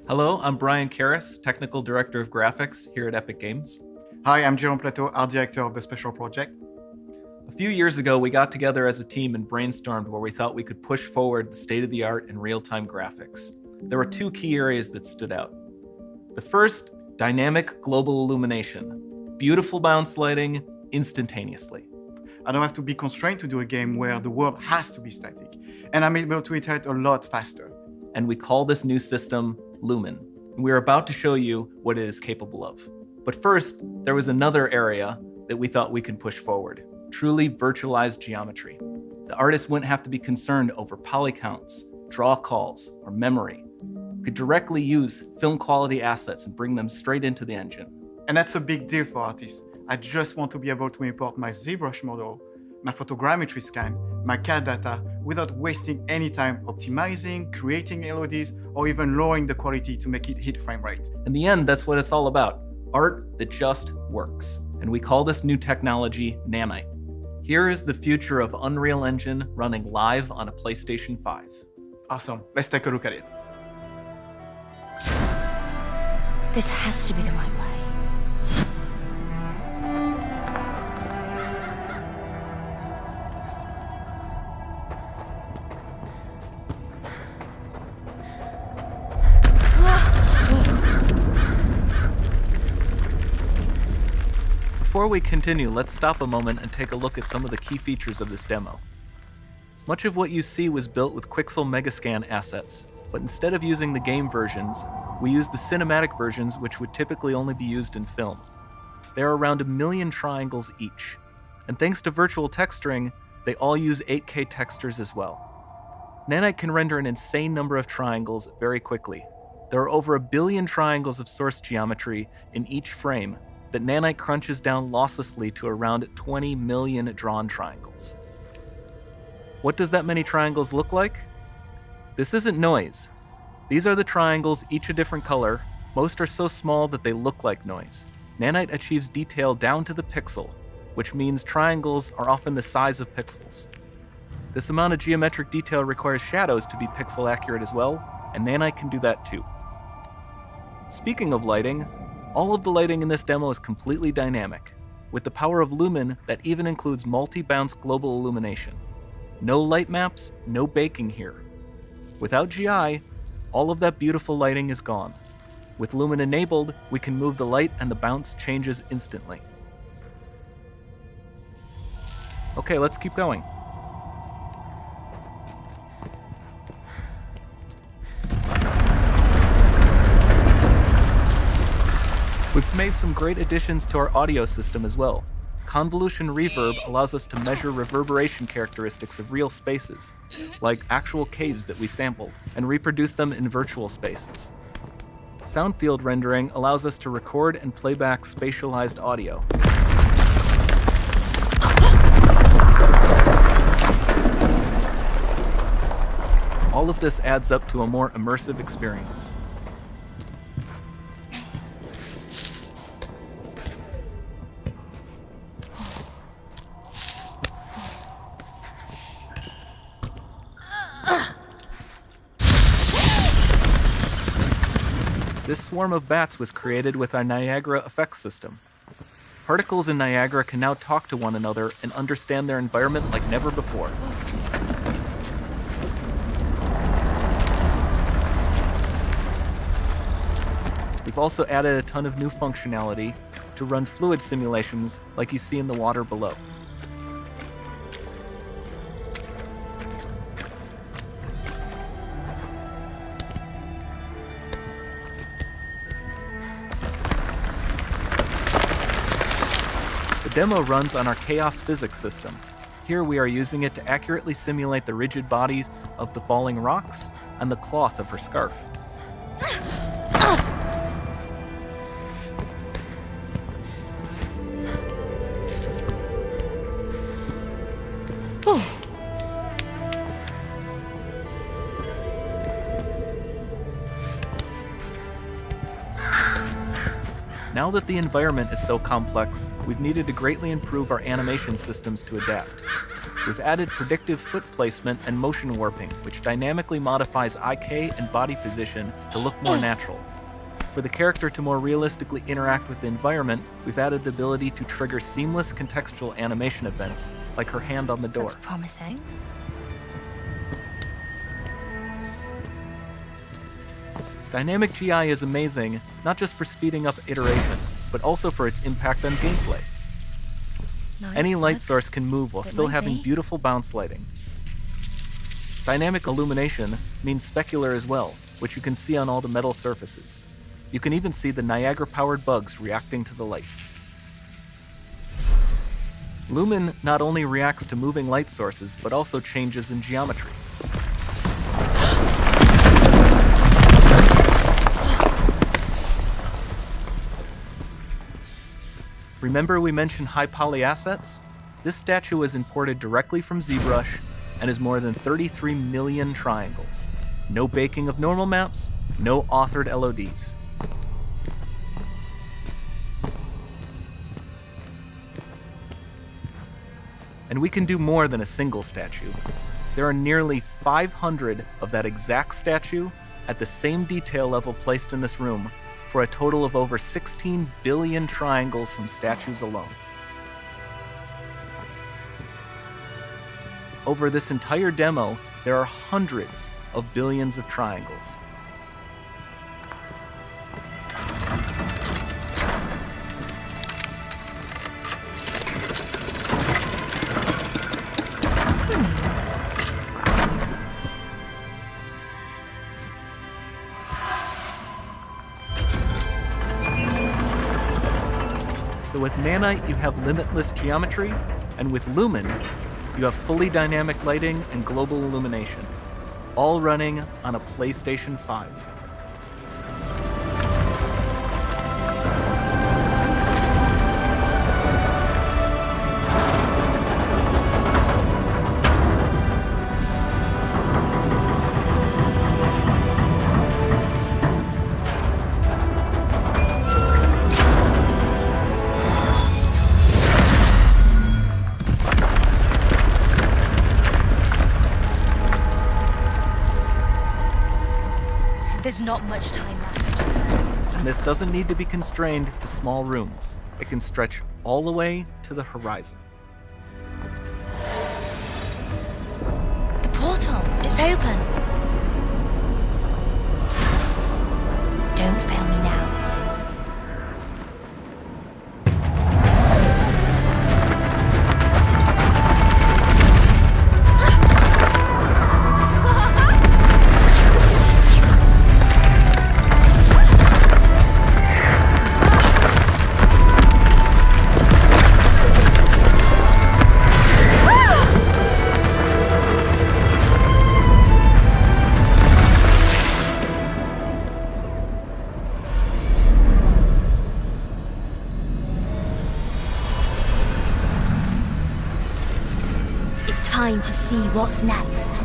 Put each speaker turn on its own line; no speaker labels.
Hello, I'm Brian Karras, Technical Director of Graphics here at Epic Games.
Hi, I'm Jerome Plateau, Art Director of the Special Project.
A few years ago, we got together as a team and brainstormed where we thought we could push forward the state-of-the-art in real-time graphics. There were two key areas that stood out. The first, dynamic global illumination. Beautiful bounce lighting, instantaneously.
I don't have to be constrained to do a game where the world has to be static, and I'm able to iterate a lot faster.
And we call this new system Lumen. And we're about to show you what it is capable of. But first, there was another area that we thought we could push forward. Truly virtualized geometry. The artist wouldn't have to be concerned over poly counts, draw calls, or memory. We could directly use film quality assets and bring them straight into the engine.
And that's a big deal for artists. I just want to be able to import my ZBrush model, my photogrammetry scan, my CAD data, without wasting any time optimizing, creating LODs, or even lowering the quality to make it hit frame rate.
In the end, that's what it's all about. Art that just works. And we call this new technology Nanite. Here is the future of Unreal Engine running live on a PlayStation 5.
Awesome, let's take a look at it.
This has to be the right way.
Before we continue, let's stop a moment and take a look at some of the key features of this demo. Much of what you see was built with Quixel Megascan assets, but instead of using the game versions, we used the cinematic versions, which would typically only be used in film. There are around 1 million triangles each, and thanks to virtual texturing, they all use 8K textures as well. Nanite can render an insane number of triangles very quickly. There are over 1 billion triangles of source geometry in each frame that Nanite crunches down losslessly to around 20 million drawn triangles. What does that many triangles look like? This isn't noise. These are the triangles, each a different color. Most are so small that they look like noise. Nanite achieves detail down to the pixel, which means triangles are often the size of pixels. This amount of geometric detail requires shadows to be pixel accurate as well, and Nanite can do that too. Speaking of lighting, all of the lighting in this demo is completely dynamic, with the power of Lumen that even includes multi-bounce global illumination. No light maps, no baking here. Without GI, all of that beautiful lighting is gone. With Lumen enabled, we can move the light and the bounce changes instantly. Okay, let's keep going. We've made some great additions to our audio system as well. Convolution reverb allows us to measure reverberation characteristics of real spaces, like actual caves that we sampled, and reproduce them in virtual spaces. Sound field rendering allows us to record and playback spatialized audio. All of this adds up to a more immersive experience. This swarm of bats was created with our Niagara effects system. Particles in Niagara can now talk to one another and understand their environment like never before. We've also added a ton of new functionality to run fluid simulations like you see in the water below. The demo runs on our chaos physics system. Here we are using it to accurately simulate the rigid bodies of the falling rocks and the cloth of her scarf. Now that the environment is so complex, we've needed to greatly improve our animation systems to adapt. We've added predictive foot placement and motion warping, which dynamically modifies IK and body position to look more natural. For the character to more realistically interact with the environment, we've added the ability to trigger seamless contextual animation events, like her hand on the door.
Looks promising.
Dynamic GI is amazing, not just for speeding up iteration, but also for its impact on gameplay.
Nice.
Any light
That's-
source can move while
it
still
might
having
be.
beautiful bounce lighting. Dynamic illumination means specular as well, which you can see on all the metal surfaces. You can even see the Niagara-powered bugs reacting to the light. Lumen not only reacts to moving light sources, but also changes in geometry. Remember we mentioned high poly assets? This statue was imported directly from ZBrush and is more than 33 million triangles. No baking of normal maps, no authored LODs. And we can do more than a single statue. There are nearly 500 of that exact statue at the same detail level placed in this room, for a total of over 16 billion triangles from statues alone. Over this entire demo, there are hundreds of billions of triangles. So with Nanite, you have limitless geometry, and with Lumen, you have fully dynamic lighting and global illumination, all running on a PlayStation 5.
There's not much time left.
And this doesn't need to be constrained to small rooms. It can stretch all the way to the horizon.
The portal, it's open. Don't fail me now.
It's time to see what's next.